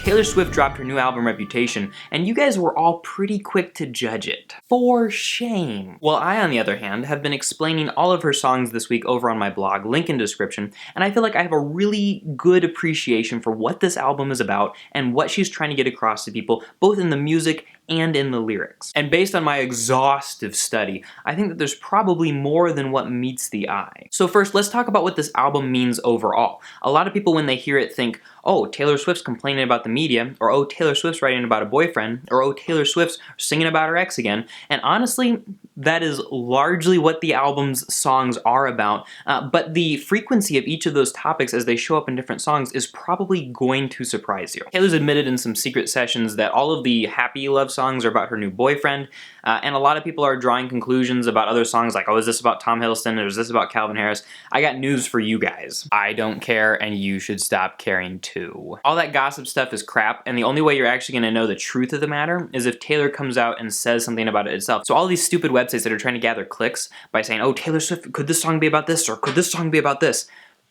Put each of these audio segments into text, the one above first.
Taylor Swift dropped her new album Reputation, and you guys were all pretty quick to judge it. For shame. Well, I, on the other hand, have been explaining all of her songs this week over on my blog, link in description, and I feel like I have a really good appreciation for what this album is about and what she's trying to get across to people, both in the music and in the lyrics. And based on my exhaustive study, I think that there's probably more than what meets the eye. So first, let's talk about what this album means overall. A lot of people, when they hear it, think, oh, Taylor Swift's complaining about the media, or oh, Taylor Swift's writing about a boyfriend, or oh, Taylor Swift's singing about her ex again. And honestly, that is largely what the album's songs are about, but the frequency of each of those topics as they show up in different songs is probably going to surprise you. Taylor's admitted in some secret sessions that all of the happy love songs are about her new boyfriend, and a lot of people are drawing conclusions about other songs like, oh, is this about Tom Hiddleston, or is this about Calvin Harris? I got news for you guys. I don't care, and you should stop caring too. All that gossip stuff is crap, and the only way you're actually gonna know the truth of the matter is if Taylor comes out and says something about it itself. So all these stupid websites that are trying to gather clicks by saying, oh, Taylor Swift, could this song be about this, or could this song be about this?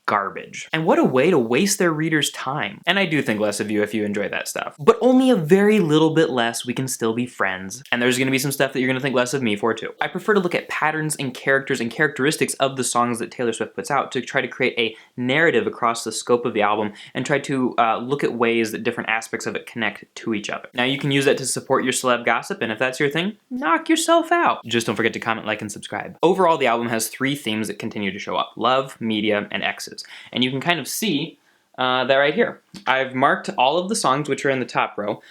Garbage. And what a way to waste their readers' time. And I do think less of you if you enjoy that stuff. But only a very little bit less, we can still be friends. And there's gonna be some stuff that you're gonna think less of me for too. I prefer to look at patterns and characters and characteristics of the songs that Taylor Swift puts out to try to create a narrative across the scope of the album and try to look at ways that different aspects of it connect to each other. Now you can use that to support your celeb gossip, and if that's your thing, knock yourself out. Just don't forget to comment, like, and subscribe. Overall, the album has 3 themes that continue to show up: love, media, and exes. And you can kind of see that right here. I've marked all of the songs which are in the top row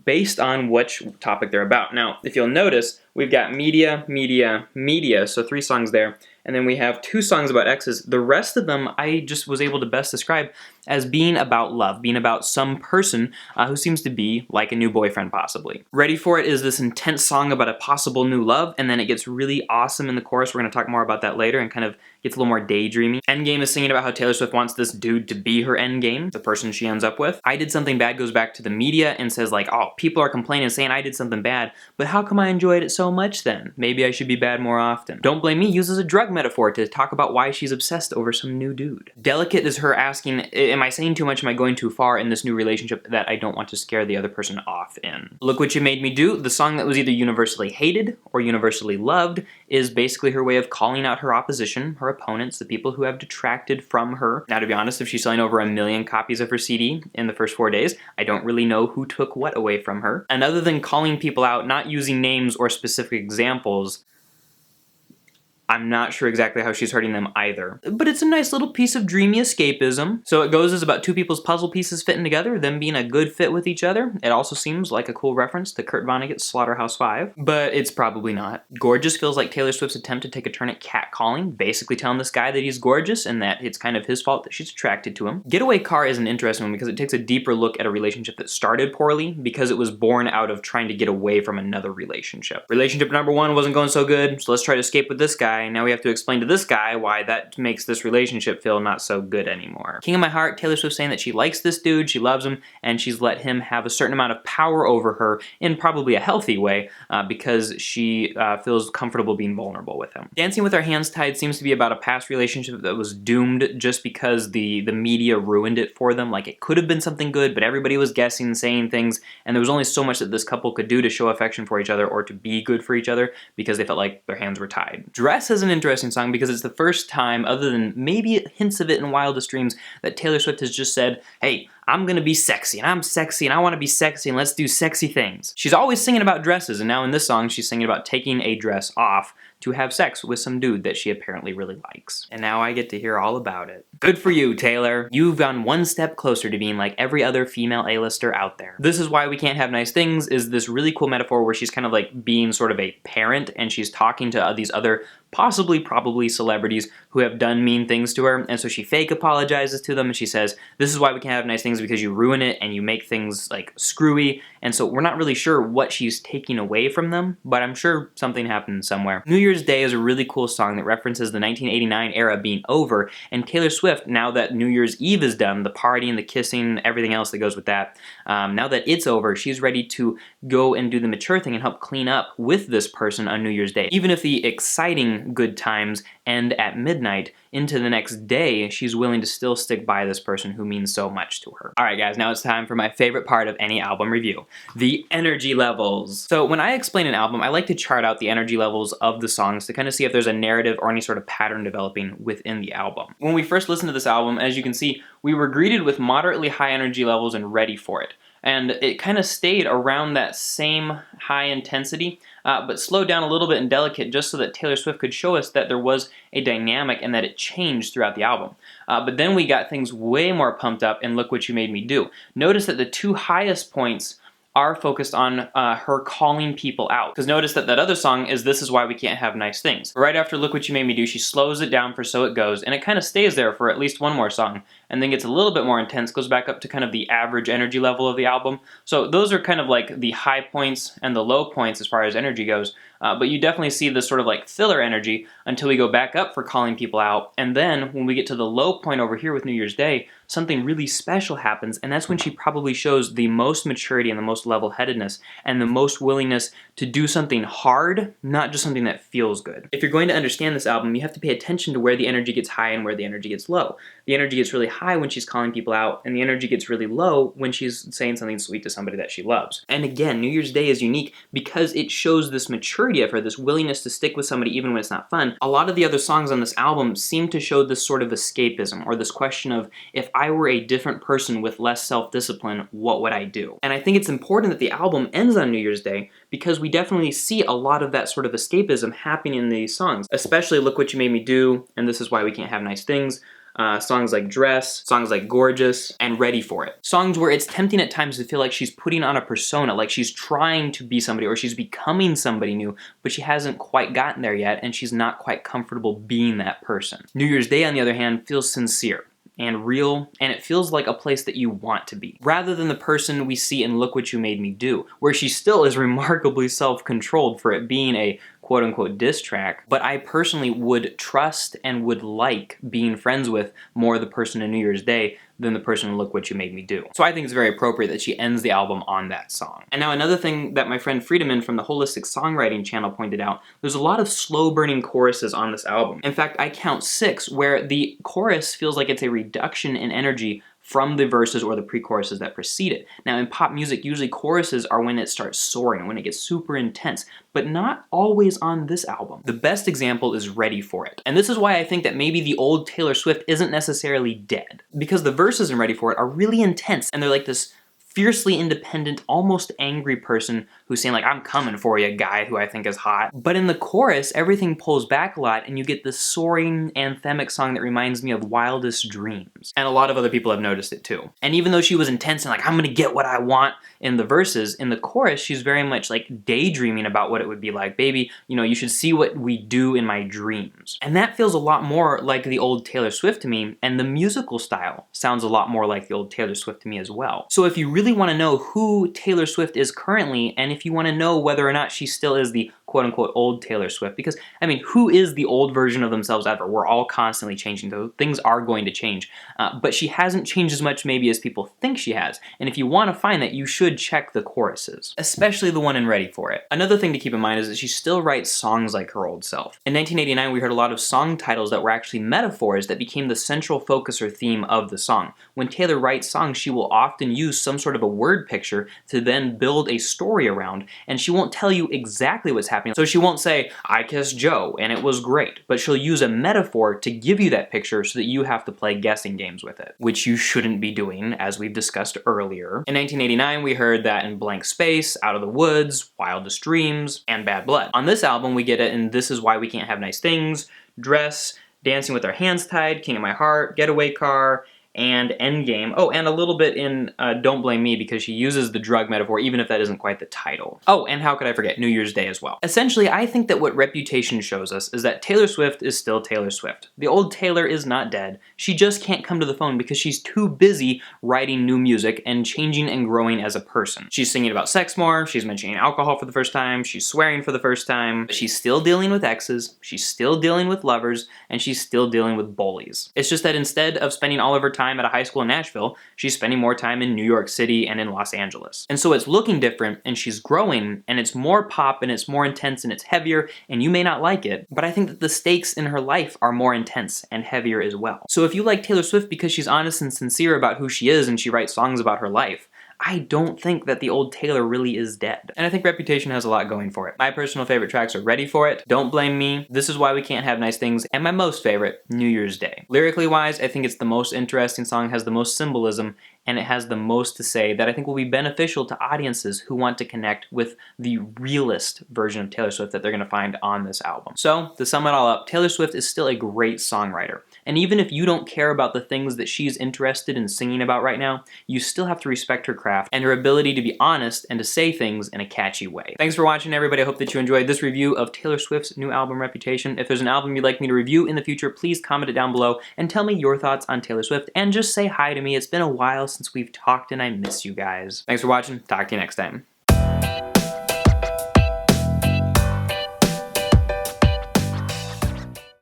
based on which topic they're about. Now, if you'll notice, we've got media, media, media, so 3 songs there. And then we have 2 songs about exes. The rest of them I just was able to best describe as being about love, being about some person who seems to be like a new boyfriend possibly. Ready for It is this intense song about a possible new love, and then it gets really awesome in the chorus. We're gonna talk more about that later and kind of gets a little more daydreamy. Endgame is singing about how Taylor Swift wants this dude to be her endgame, the person she ends up with. I Did Something Bad goes back to the media and says like, oh, people are complaining saying I did something bad, but how come I enjoyed it so much then? Maybe I should be bad more often. Don't Blame Me uses a drug metaphor to talk about why she's obsessed over some new dude. Delicate is her asking, am I saying too much, am I going too far in this new relationship that I don't want to scare the other person off in? Look What You Made Me Do, the song that was either universally hated or universally loved, is basically her way of calling out her opposition, her opponents, the people who have detracted from her. Now, to be honest, if she's selling over 1 million copies of her CD in the first 4 days, I don't really know who took what away from her. And other than calling people out, not using names or specific examples, I'm not sure exactly how she's hurting them either. But it's a nice little piece of dreamy escapism. So it goes as about 2 people's puzzle pieces fitting together, them being a good fit with each other. It also seems like a cool reference to Kurt Vonnegut's Slaughterhouse-5, but it's probably not. Gorgeous feels like Taylor Swift's attempt to take a turn at catcalling, basically telling this guy that he's gorgeous and that it's kind of his fault that she's attracted to him. Getaway Car is an interesting one because it takes a deeper look at a relationship that started poorly because it was born out of trying to get away from another relationship. Relationship number 1 wasn't going so good, so let's try to escape with this guy. Now we have to explain to this guy why that makes this relationship feel not so good anymore. King of My Heart, Taylor Swift saying that she likes this dude, she loves him, and she's let him have a certain amount of power over her in probably a healthy way because she feels comfortable being vulnerable with him. Dancing With Our Hands Tied seems to be about a past relationship that was doomed just because the media ruined it for them. Like, it could have been something good, but everybody was guessing, saying things, and there was only so much that this couple could do to show affection for each other or to be good for each other because they felt like their hands were tied. Dress is an interesting song because it's the first time, other than maybe hints of it in Wildest Dreams, that Taylor Swift has just said, hey, I'm gonna be sexy, and I'm sexy, and I wanna be sexy, and let's do sexy things. She's always singing about dresses, and now in this song, she's singing about taking a dress off to have sex with some dude that she apparently really likes. And now I get to hear all about it. Good for you, Taylor. You've gone one step closer to being like every other female A-lister out there. This Is Why We Can't Have Nice Things is this really cool metaphor where she's kind of like being sort of a parent, and she's talking to these other possibly, probably celebrities who have done mean things to her, and so she fake apologizes to them, and she says, this is why we can't have nice things, because you ruin it, and you make things like screwy, and so we're not really sure what she's taking away from them, but I'm sure something happened somewhere. New Year's Day is a really cool song that references the 1989 era being over, and Taylor Swift, now that New Year's Eve is done, the partying, the kissing, everything else that goes with that, now that it's over, she's ready to go and do the mature thing and help clean up with this person on New Year's Day. Even if the exciting good times end at midnight, into the next day, she's willing to still stick by this person who means so much to her. Alright guys, now it's time for my favorite part of any album review, the energy levels. So when I explain an album, I like to chart out the energy levels of the songs to kind of see if there's a narrative or any sort of pattern developing within the album. When we first listened to this album, as you can see, we were greeted with moderately high energy levels and ready for it. And it kind of stayed around that same high intensity, but slowed down a little bit and delicate just so that Taylor Swift could show us that there was a dynamic and that it changed throughout the album. But then we got things way more pumped up and Look What You Made Me Do. Notice that the two highest points are focused on her calling people out. Because notice that that other song is This Is Why We Can't Have Nice Things. Right after Look What You Made Me Do, she slows it down for So It Goes, and it kind of stays there for at least one more song, and then gets a little bit more intense, goes back up to kind of the average energy level of the album. So those are kind of like the high points and the low points as far as energy goes, but you definitely see this sort of like filler energy until we go back up for Calling People Out, and then when we get to the low point over here with New Year's Day, something really special happens, and that's when she probably shows the most maturity and the most level-headedness and the most willingness to do something hard, not just something that feels good. If you're going to understand this album, you have to pay attention to where the energy gets high and where the energy gets low. The energy gets really high when she's calling people out, and the energy gets really low when she's saying something sweet to somebody that she loves. And again, New Year's Day is unique because it shows this maturity of her, this willingness to stick with somebody even when it's not fun. A lot of the other songs on this album seem to show this sort of escapism, or this question of, if I were a different person with less self-discipline, what would I do? And I think it's important that the album ends on New Year's Day because we definitely see a lot of that sort of escapism happening in these songs, especially Look What You Made Me Do, and This Is Why We Can't Have Nice Things, songs like Dress, songs like Gorgeous, and Ready For It. Songs where it's tempting at times to feel like she's putting on a persona, like she's trying to be somebody or she's becoming somebody new, but she hasn't quite gotten there yet and she's not quite comfortable being that person. New Year's Day, on the other hand, feels sincere and real, and it feels like a place that you want to be, rather than the person we see in Look What You Made Me Do, where she still is remarkably self-controlled for it being a quote-unquote diss track, but I personally would trust and would like being friends with more the person in New Year's Day than the person in Look What You Made Me Do. So I think it's very appropriate that she ends the album on that song. And now another thing that my friend Friedemann from the Holistic Songwriting channel pointed out, there's a lot of slow-burning choruses on this album. In fact, I count 6 where the chorus feels like it's a reduction in energy from the verses or the pre-choruses that precede it. Now in pop music, usually choruses are when it starts soaring, when it gets super intense, but not always on this album. The best example is Ready For It. And this is why I think that maybe the old Taylor Swift isn't necessarily dead, because the verses in Ready For It are really intense, and they're like this fiercely independent, almost angry person who's saying like, I'm coming for you, guy who I think is hot. But in the chorus, everything pulls back a lot and you get this soaring anthemic song that reminds me of Wildest Dreams. And a lot of other people have noticed it too. And even though she was intense and like, I'm gonna get what I want in the verses, in the chorus, she's very much like daydreaming about what it would be like. Baby, you know, you should see what we do in my dreams. And that feels a lot more like the old Taylor Swift to me, and the musical style sounds a lot more like the old Taylor Swift to me as well. So if you really want to know who Taylor Swift is currently, and if you want to know whether or not she still is the quote-unquote old Taylor Swift, because, I mean, who is the old version of themselves ever? We're all constantly changing, though. Things are going to change. But she hasn't changed as much maybe as people think she has. And if you want to find that, you should check the choruses, especially the one in Ready For It. Another thing to keep in mind is that she still writes songs like her old self. In 1989, we heard a lot of song titles that were actually metaphors that became the central focus or theme of the song. When Taylor writes songs, she will often use some sort of a word picture to then build a story around, and she won't tell you exactly what's happening. So she won't say, I kissed Joe and it was great, but she'll use a metaphor to give you that picture so that you have to play guessing games with it, which you shouldn't be doing, as we've discussed earlier. In 1989, we heard that in Blank Space, Out of the Woods, Wildest Dreams, and Bad Blood. On this album, we get it in This Is Why We Can't Have Nice Things, Dress, Dancing With Our Hands Tied, King of My Heart, Getaway Car, and Endgame. Oh, and a little bit in Don't Blame Me, because she uses the drug metaphor, even if that isn't quite the title. Oh, and how could I forget, New Year's Day as well. Essentially, I think that what Reputation shows us is that Taylor Swift is still Taylor Swift. The old Taylor is not dead. She just can't come to the phone because she's too busy writing new music and changing and growing as a person. She's singing about sex more, she's mentioning alcohol for the first time, she's swearing for the first time, but she's still dealing with exes, she's still dealing with lovers, and she's still dealing with bullies. It's just that instead of spending all of her time at a high school in Nashville, she's spending more time in New York City and in Los Angeles. And so it's looking different, and she's growing, and it's more pop, and it's more intense, and it's heavier, and you may not like it, but I think that the stakes in her life are more intense and heavier as well. So if you like Taylor Swift because she's honest and sincere about who she is and she writes songs about her life, I don't think that the old Taylor really is dead. And I think Reputation has a lot going for it. My personal favorite tracks are Ready For It, Don't Blame Me, This Is Why We Can't Have Nice Things, and my most favorite, New Year's Day. Lyrically wise, I think it's the most interesting song, has the most symbolism, and it has the most to say that I think will be beneficial to audiences who want to connect with the realist version of Taylor Swift that they're gonna find on this album. So, to sum it all up, Taylor Swift is still a great songwriter. And even if you don't care about the things that she's interested in singing about right now, you still have to respect her craft and her ability to be honest and to say things in a catchy way. Thanks for watching, everybody. I hope that you enjoyed this review of Taylor Swift's new album, Reputation. If there's an album you'd like me to review in the future, please comment it down below and tell me your thoughts on Taylor Swift, and just say hi to me. It's been a while since we've talked and I miss you guys. Thanks for watching. Talk to you next time.